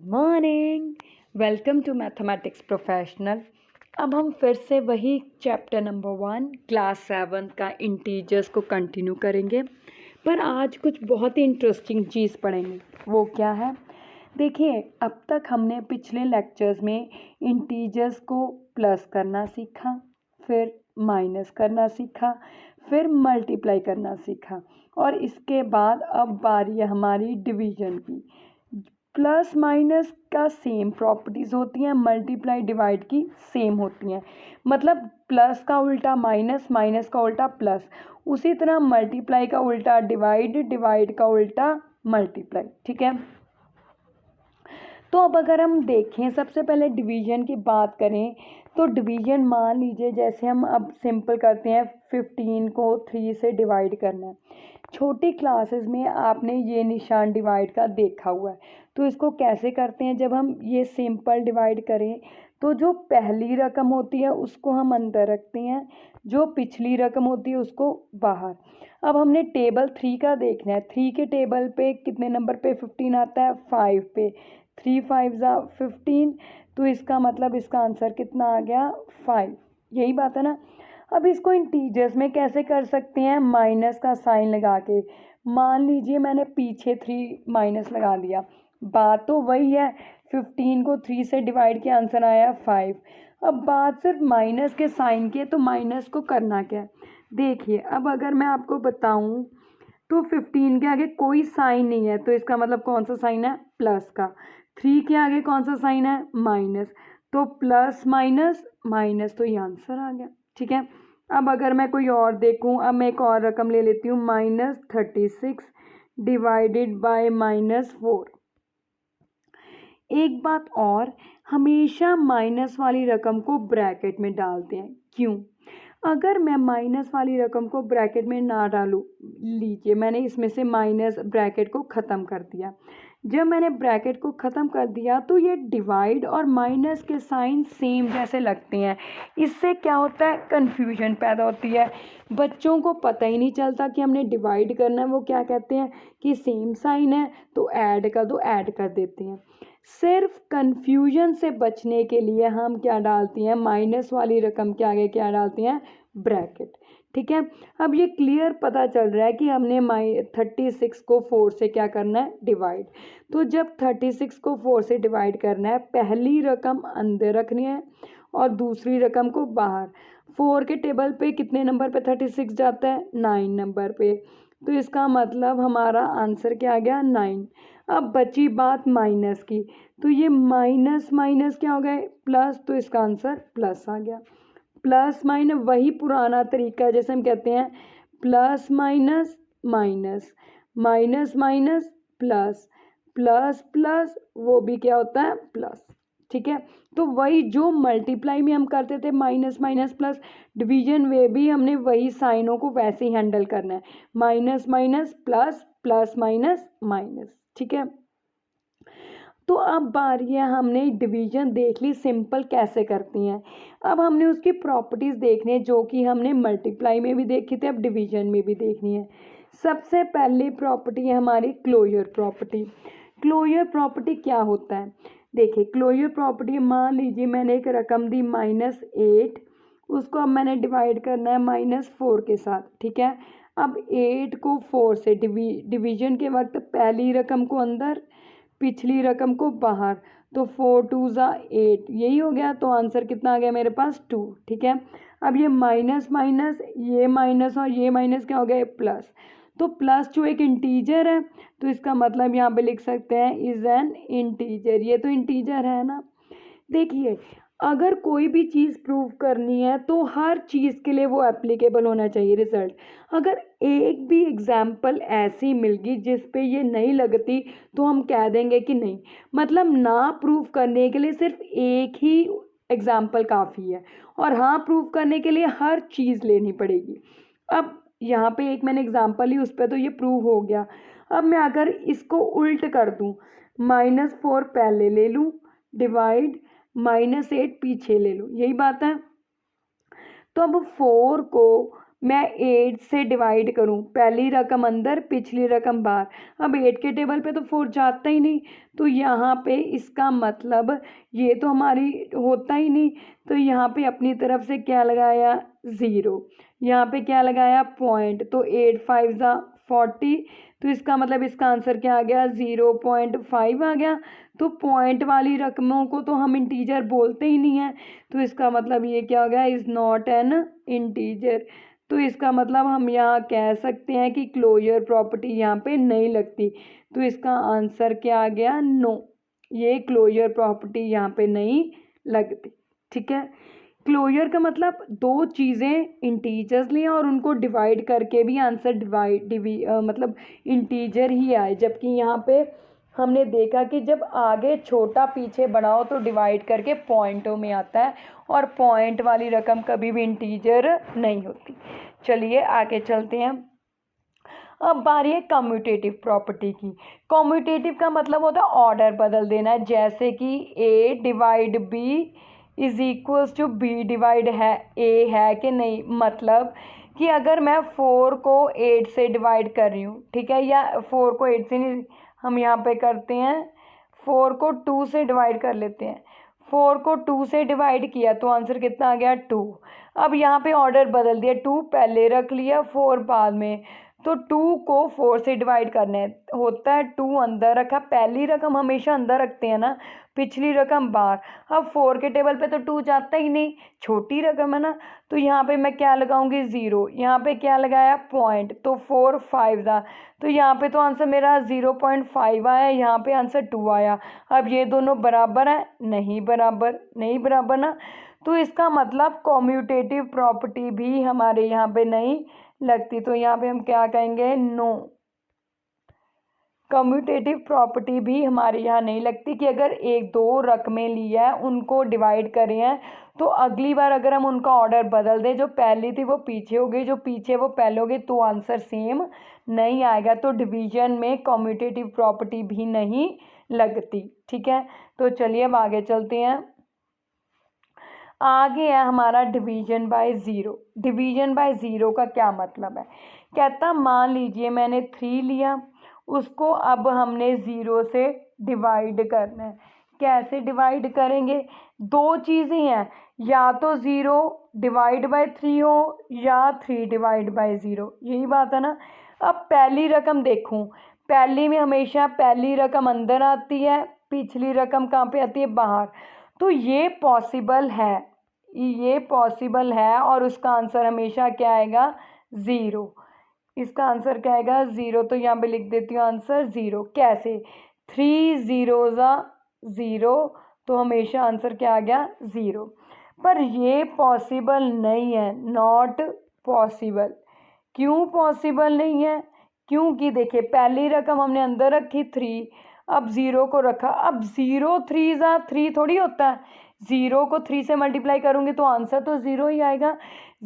Morning. Welcome to mathematics professional. अब हम फिर से वही चैप्टर नंबर 1 क्लास 7 का इंटीजर्स को कंटिन्यू करेंगे, पर आज कुछ बहुत ही इंटरेस्टिंग चीज़ पढ़ेंगे। वो क्या है? देखिए, अब तक हमने पिछले लेक्चर्स में इंटीजर्स को प्लस करना सीखा, फिर माइनस करना सीखा, फिर मल्टीप्लाई करना सीखा, और इसके बाद अब बारी है हमारी डिवीजन की। प्लस माइनस का सेम प्रॉपर्टीज़ होती हैं, मल्टीप्लाई डिवाइड की सेम होती हैं। मतलब प्लस का उल्टा माइनस, माइनस का उल्टा प्लस। उसी तरह मल्टीप्लाई का उल्टा डिवाइड, डिवाइड का उल्टा मल्टीप्लाई। ठीक है, तो अब अगर हम देखें, सबसे पहले डिवीजन की बात करें तो डिवीजन मान लीजिए जैसे हम अब सिंपल करते हैं, 15 को 3 से डिवाइड करना है। छोटी क्लासेस में आपने ये निशान डिवाइड का देखा हुआ है। तो इसको कैसे करते हैं? जब हम ये सिंपल डिवाइड करें तो जो पहली रकम होती है उसको हम अंदर रखते हैं, जो पिछली रकम होती है उसको बाहर। अब हमने टेबल 3 का देखना है। 3 के टेबल पे कितने नंबर पे 15 आता है? 5 पे। 3 5 ज़ा 15, तो इसका मतलब इसका आंसर कितना आ गया? 5। यही बात है ना। अब इसको इंटीजर्स में कैसे कर सकते हैं? माइनस का साइन लगा के। मान लीजिए मैंने पीछे 3 माइनस लगा दिया, बात तो वही है। 15 को 3 से डिवाइड किया, आंसर आया 5। अब बात सिर्फ माइनस के साइन की है, तो माइनस को करना क्या है? देखिए, अब अगर मैं आपको बताऊं तो 15 के आगे कोई साइन नहीं है, तो इसका मतलब कौन सा साइन है? प्लस का। 3 के आगे कौन सा साइन है? माइनस। तो प्लस माइनस माइनस, तो ये आंसर आ गया। ठीक है, अब अगर मैं कोई और देखूं, अब मैं एक और रकम ले लेती हूँ, -36 डिवाइडेड बाय -4। एक बात और, हमेशा माइनस वाली रकम को ब्रैकेट में डालते हैं। क्यों? अगर मैं माइनस वाली रकम को ब्रैकेट में ना डालूं, लीजिए मैंने इसमें से माइनस ब्रैकेट को ख़त्म कर दिया। जब मैंने ब्रैकेट को ख़त्म कर दिया तो ये डिवाइड और माइनस के साइन सेम जैसे लगते हैं। इससे क्या होता है? कन्फ्यूजन पैदा होती है। बच्चों को पता ही नहीं चलता कि हमने डिवाइड करना है। वो क्या कहते हैं कि सेम साइन है तो ऐड कर दो, ऐड कर देते हैं। सिर्फ कन्फ्यूजन से बचने के लिए हम क्या डालते हैं? माइनस वाली रकम के आगे क्या डालते हैं? ब्रैकेट। ठीक है, अब ये क्लियर पता चल रहा है कि हमने 36 को 4 से क्या करना है? डिवाइड। तो जब 36 को 4 से डिवाइड करना है, पहली रकम अंदर रखनी है और दूसरी रकम को बाहर। 4 के टेबल पे कितने नंबर पे 36 जाता है? 9 नंबर पे। तो इसका मतलब हमारा आंसर क्या आ गया? 9। अब बची बात माइनस की, तो ये माइनस माइनस क्या हो गए? प्लस, तो इसका आंसर प्लस आ गया। प्लस माइनस वही पुराना तरीका है, जैसे हम कहते हैं plus minus minus, minus minus plus, plus plus वो भी क्या होता है? प्लस। ठीक है, तो वही जो मल्टीप्लाई में हम करते थे माइनस माइनस प्लस, डिवीजन में भी हमने वही साइनों को वैसे ही हैंडल करना है, minus minus plus, plus minus minus. ठीक है, तो अब बारी है, हमने डिवीजन देख ली सिंपल कैसे करती हैं। अब हमने उसकी प्रॉपर्टीज़ देखनी है, जो कि हमने मल्टीप्लाई में भी देखी थी, अब डिवीजन में भी देखनी है। सबसे पहली प्रॉपर्टी है हमारी क्लोजर प्रॉपर्टी। क्लोजर प्रॉपर्टी क्या होता है? देखिए, क्लोजर प्रॉपर्टी, मान लीजिए मैंने एक रकम दी -8, उसको अब मैंने डिवाइड करना है -4 के साथ। ठीक है, अब 8 को 4 से डिवीजन के वक्त पहली रकम को अंदर, पिछली रकम को बाहर, तो 4 2 ज़ा 8, यही हो गया। तो आंसर कितना आ गया मेरे पास? 2। ठीक है, अब ये माइनस माइनस, ये माइनस और ये माइनस क्या हो गया? प्लस। तो प्लस जो एक इंटीजर है, तो इसका मतलब यहाँ पे लिख सकते हैं इज एन इंटीजर। ये तो इंटीजर है ना। देखिए, अगर कोई भी चीज़ प्रूव करनी है तो हर चीज़ के लिए वो एप्लीकेबल होना चाहिए रिजल्ट। अगर एक भी एग्जाम्पल ऐसी मिल गई जिस पे ये नहीं लगती, तो हम कह देंगे कि नहीं, मतलब ना प्रूव करने के लिए सिर्फ एक ही एग्जाम्पल काफ़ी है, और हाँ प्रूव करने के लिए हर चीज़ लेनी पड़ेगी। अब यहाँ पे एक मैंने एग्जाम्पल ली, उस पर तो ये प्रूव हो गया। अब मैं अगर इसको उल्ट कर दूँ, -4 पहले ले लूँ, डिवाइड, -8 पीछे ले लूँ, यही बात है। तो अब 4 को मैं 8 से डिवाइड करूं, पहली रकम अंदर पिछली रकम बाहर, अब 8 के टेबल पे तो 4 जाता ही नहीं, तो यहाँ पे इसका मतलब ये तो हमारी होता ही नहीं, तो यहाँ पे अपनी तरफ से क्या लगाया 0, यहाँ पे क्या लगाया पॉइंट, तो 8 5 ज़ा 40, तो इसका मतलब इसका आंसर क्या आ गया 0.5 आ गया। तो पॉइंट वाली रकमों को तो हम इंटीजर बोलते ही नहीं हैं, तो इसका मतलब ये क्या हो गया इज़ नॉट एन इंटीजर। तो इसका मतलब हम यहाँ कह सकते हैं कि क्लोजर प्रॉपर्टी यहाँ पे नहीं लगती, तो इसका आंसर क्या आ गया नो, ये क्लोजर प्रॉपर्टी यहाँ पे नहीं लगती। ठीक है, क्लोजर का मतलब दो चीज़ें इंटीजर्स लें और उनको डिवाइड करके भी आंसर मतलब इंटीजर ही आए, जबकि यहाँ पे हमने देखा कि जब आगे छोटा पीछे बड़ा हो तो डिवाइड करके पॉइंटों में आता है, और पॉइंट वाली रकम कभी भी इंटीजर नहीं होती। चलिए आगे चलते हैं। अब बारी है कम्यूटेटिव प्रॉपर्टी की। कम्यूटेटिव का मतलब होता है ऑर्डर बदल देना, जैसे कि A divide B is equals to B divide है ए है कि नहीं। मतलब कि अगर मैं 4 को 8 से डिवाइड कर रही हूँ, ठीक है, या 4 को 8 से नहीं, हम यहाँ पे करते हैं 4 को 2 से डिवाइड कर लेते हैं। 4 को 2 से डिवाइड किया तो आंसर कितना आ गया 2। अब यहाँ पे ऑर्डर बदल दिया, 2 पहले रख लिया 4 बाद में, तो 2 को 4 से डिवाइड करना है, होता है 2 अंदर रखा, पहली रकम हमेशा अंदर रखते हैं ना, पिछली रकम बाहर। अब 4 के टेबल पे तो 2 जाता ही नहीं, छोटी रकम है ना, तो यहाँ पे मैं क्या लगाऊंगी 0, यहाँ पे क्या लगाया पॉइंट, तो 4 5 था, तो यहाँ पे तो आंसर मेरा 0.5 आया, यहाँ पे आंसर 2 आया। अब ये दोनों बराबर है, नहीं बराबर, नहीं बराबर ना, तो इसका मतलब कम्यूटेटिव प्रॉपर्टी भी हमारे यहाँ पे नहीं लगती, तो यहाँ पे हम क्या कहेंगे नो, कम्यूटेटिव प्रॉपर्टी भी हमारे यहाँ नहीं लगती कि अगर एक दो रकमें ली है उनको डिवाइड करें हैं तो अगली बार अगर हम उनका ऑर्डर बदल दें, जो पहली थी वो पीछे हो गई, जो पीछे वो पहले हो गई, तो आंसर सेम नहीं आएगा, तो डिवीजन में कम्यूटेटिव प्रॉपर्टी भी नहीं लगती। ठीक है, तो चलिए अब आगे चलते हैं। आगे है हमारा division by zero. Division by zero का क्या मतलब है, कहता मान लीजिए मैंने 3 लिया, उसको अब हमने 0 से डिवाइड करना है। कैसे डिवाइड करेंगे, दो चीज़ें हैं, या तो 0 डिवाइड बाय 3 हो या 3 डिवाइड बाय 0, यही बात है ना। अब पहली रकम देखूं, पहली में हमेशा पहली रकम अंदर आती है, पिछली रकम कहाँ पे आती है बाहर, तो ये पॉसिबल है, ये पॉसिबल है, और उसका आंसर हमेशा क्या आएगा 0, इसका आंसर क्या आएगा 0, तो यहाँ पे लिख देती हूँ आंसर 0। कैसे, 3 0 0, तो हमेशा आंसर क्या आ गया 0, पर ये पॉसिबल नहीं है, नॉट पॉसिबल। क्यों पॉसिबल नहीं है, क्योंकि देखिए पहली रकम हमने अंदर रखी 3, अब 0 को रखा, अब 0 3 3 थोड़ी होता है, 0 को 3 से मल्टीप्लाई करूँगी तो आंसर तो 0 ही आएगा।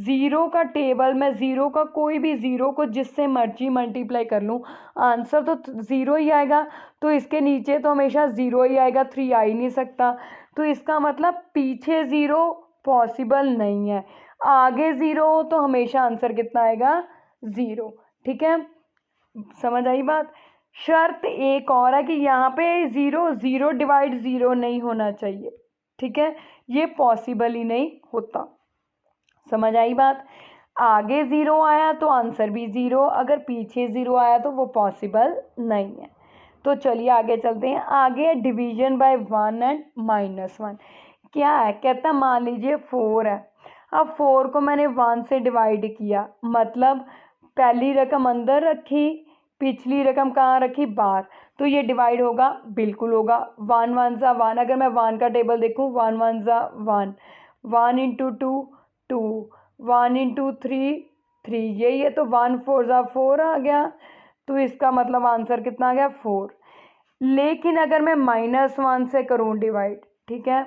0 का टेबल में 0 का कोई भी 0 को जिससे मर्जी मल्टीप्लाई कर लूँ, आंसर तो 0 ही आएगा, तो इसके नीचे तो हमेशा 0 ही आएगा, 3 आ ही नहीं सकता, तो इसका मतलब पीछे 0 पॉसिबल नहीं है, आगे 0 हो तो हमेशा आंसर कितना आएगा 0। ठीक है, समझ आई बात। शर्त एक और है कि यहाँ पे 0 0 डिवाइड 0 नहीं होना चाहिए, ठीक है, ये पॉसिबल ही नहीं होता, समझ आई बात। आगे 0 आया तो आंसर भी 0, अगर पीछे 0 आया तो वो पॉसिबल नहीं है। तो चलिए आगे चलते हैं। आगे है डिवीजन बाय 1 एंड -1। क्या है, कहता मान लीजिए 4 है, अब 4 को मैंने 1 से डिवाइड किया, मतलब पहली रकम अंदर रखी, पिछली रकम कहाँ रखी बाहर, तो ये डिवाइड होगा, बिल्कुल होगा। 1 1 ज़ा 1, अगर मैं 1 का टेबल देखूँ 1 1 ज़ा 1, 1 इंटू 2 2, 1 इंटू 3 3, यही है, तो 1 4 ज़ा 4 आ गया, तो इसका मतलब आंसर कितना आ गया 4। लेकिन अगर मैं -1 से करूँ डिवाइड, ठीक है,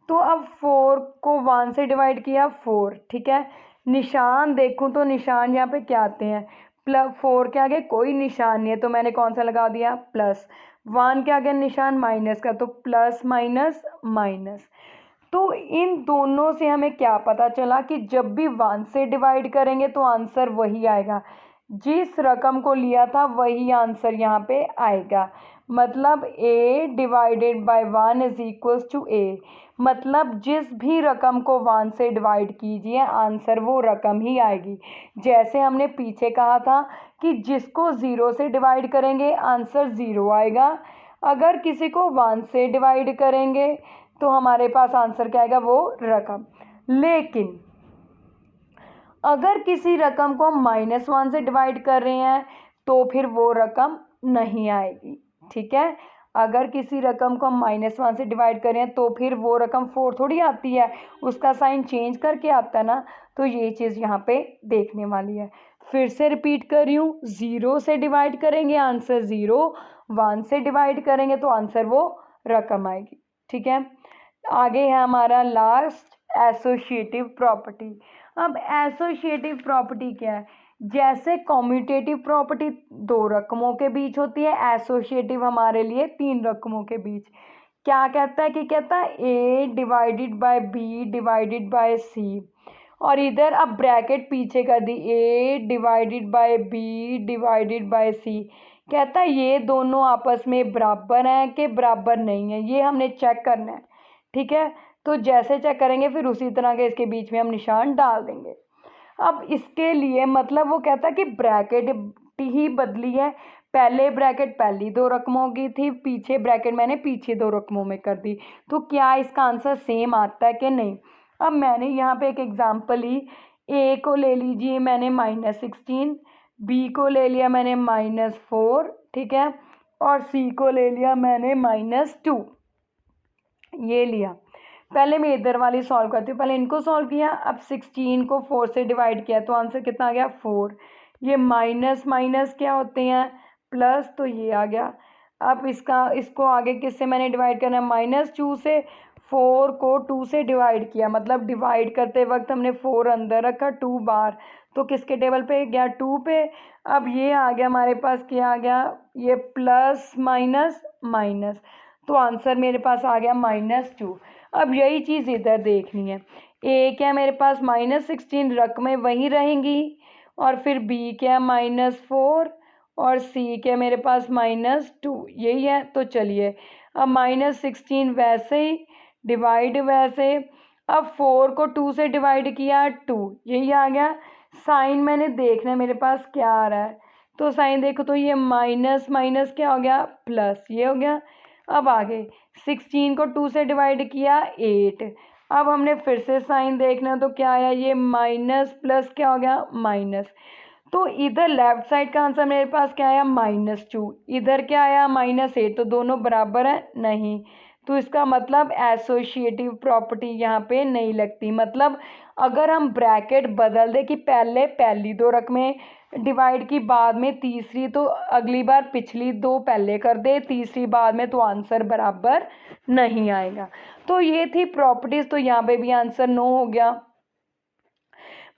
तो अब 4 को 1 से डिवाइड किया 4, ठीक है, निशान देखूं तो निशान यहाँ पे क्या आते हैं, +4 के आगे कोई निशान नहीं है, तो मैंने कौन सा लगा दिया +1 के आगे निशान माइनस का, तो प्लस माइनस माइनस, तो इन दोनों से हमें क्या पता चला कि जब भी 1 से डिवाइड करेंगे तो आंसर वही आएगा, जिस रकम को लिया था वही आंसर यहाँ पे आएगा। मतलब a divided by 1 is equals to a, मतलब जिस भी रकम को 1 से डिवाइड कीजिए आंसर वो रकम ही आएगी। जैसे हमने पीछे कहा था कि जिसको 0 से डिवाइड करेंगे आंसर 0 आएगा, अगर किसी को 1 से डिवाइड करेंगे तो हमारे पास आंसर क्या आएगा, वो रकम। लेकिन अगर किसी रकम को हम -1 से डिवाइड कर रहे हैं तो फिर वो रकम नहीं आएगी, ठीक है। अगर किसी रकम को हम -1 से डिवाइड करें तो फिर वो रकम 4 थोड़ी आती है, उसका साइन चेंज करके आता है ना। तो ये चीज़ यहाँ पे देखने वाली है। फिर से रिपीट कर रही हूँ, 0 से डिवाइड करेंगे आंसर 0, 1 से डिवाइड करेंगे तो आंसर वो रकम आएगी, ठीक है। आगे है हमारा लास्ट एसोसिएटिव प्रॉपर्टी। अब एसोसिएटिव प्रॉपर्टी क्या है? जैसे कॉम्यूटेटिव प्रॉपर्टी 2 रकमों के बीच होती है, एसोसिएटिव हमारे लिए 3 रकमों के बीच। क्या कहता है कि कहता है A divided by B divided by C, और इधर अब ब्रैकेट पीछे कर दी, A divided by B divided by C. कहता है ये दोनों आपस में बराबर हैं कि बराबर नहीं है, ये हमने चेक करना है, ठीक है। तो जैसे चेक करेंगे फिर उसी तरह के इसके बीच में हम निशान डाल देंगे। अब इसके लिए मतलब वो कहता है कि ब्रैकेट ही बदली है, पहले ब्रैकेट पहली 2 रकमों की थी, पीछे ब्रैकेट मैंने पीछे 2 रकमों में कर दी, तो क्या इसका आंसर सेम आता है कि नहीं। अब मैंने यहाँ पे एक एग्जांपल ली, ए को ले लीजिए मैंने -16, बी को ले लिया मैंने -4, ठीक है, और सी को ले लिया मैंने -2, ये लिया। पहले मैं इधर वाली सॉल्व करती हूँ, पहले इनको सॉल्व किया, अब 16 को 4 से डिवाइड किया तो आंसर कितना आ गया, 4। ये माइनस माइनस क्या होते हैं, प्लस, तो ये आ गया। अब इसको आगे किससे मैंने डिवाइड करना है, -2 से। 4 को 2 से डिवाइड किया, मतलब डिवाइड करते वक्त हमने 4 अंदर रखा, 2 बाहर, तो किसके टेबल पे गया, 2 पे। अब ये आ गया हमारे पास, क्या आ गया, ये प्लस माइनस माइनस, तो आंसर मेरे पास आ गया -2। अब यही चीज़ इधर देखनी है, ए क्या मेरे पास -16 रकमें वहीं रहेंगी, और फिर बी क्या -4, और सी क्या मेरे पास -2, यही है। तो चलिए अब -16 वैसे ही, डिवाइड वैसे। अब 4 को 2 से डिवाइड किया, 2, यही आ गया। साइन मैंने देखना है मेरे पास क्या आ रहा है, तो साइन देखो तो ये माइनस माइनस क्या हो गया, प्लस, ये हो गया। अब आगे 16 को 2 से डिवाइड किया, 8। अब हमने फिर से साइन देखना, तो क्या आया, ये माइनस प्लस क्या हो गया, माइनस। तो इधर लेफ्ट साइड का आंसर मेरे पास क्या आया, -2, इधर क्या आया, -8, तो दोनों बराबर है, नहीं। तो इसका मतलब एसोसिएटिव प्रॉपर्टी यहाँ पे नहीं लगती। मतलब अगर हम ब्रैकेट बदल दें कि पहले पहली 2 रकमें डिवाइड की, बाद में तीसरी, तो अगली बार पिछली 2 पहले कर दे, तीसरी बाद में, तो आंसर बराबर नहीं आएगा। तो ये थी प्रॉपर्टीज़, तो यहाँ पे भी आंसर 9 हो गया।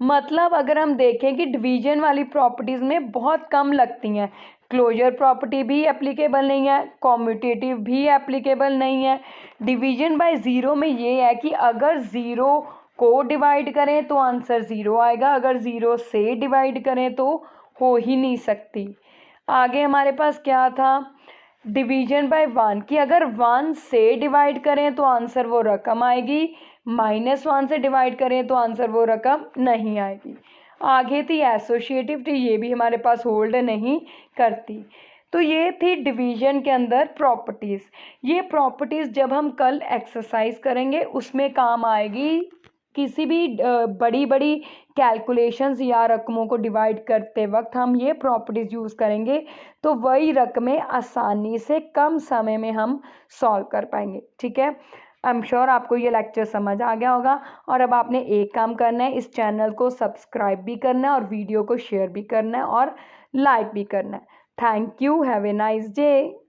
मतलब अगर हम देखें कि डिवीजन वाली प्रॉपर्टीज़ में बहुत कम लगती हैं, क्लोजर प्रॉपर्टी भी एप्लीकेबल नहीं है, कॉम्यूटेटिव भी एप्लीकेबल नहीं है। डिवीजन बाय ज़ीरो में ये है कि अगर ज़ीरो को डिवाइड करें तो आंसर 0 आएगा, अगर 0 से डिवाइड करें तो हो ही नहीं सकती। आगे हमारे पास क्या था, डिवीजन बाय 1, कि अगर 1 से डिवाइड करें तो आंसर वो रकम आएगी, -1 से डिवाइड करें तो आंसर वो रकम नहीं आएगी। आगे थी एसोसिएटिव, तो ये भी हमारे पास होल्ड नहीं करती। तो ये थी डिवीजन के अंदर प्रॉपर्टीज़। ये प्रॉपर्टीज़ जब हम कल एक्सरसाइज करेंगे उसमें काम आएगी। किसी भी बड़ी बड़ी कैलकुलेशंस या रकमों को डिवाइड करते वक्त हम ये प्रॉपर्टीज़ यूज़ करेंगे, तो वही रकमें आसानी से कम समय में हम सॉल्व कर पाएंगे, ठीक है। आई एम श्योर आपको ये लेक्चर समझ आ गया होगा। और अब आपने एक काम करना है, इस चैनल को सब्सक्राइब भी करना है और वीडियो को शेयर भी करना है और लाइक भी करना है। Thank you, have a nice day.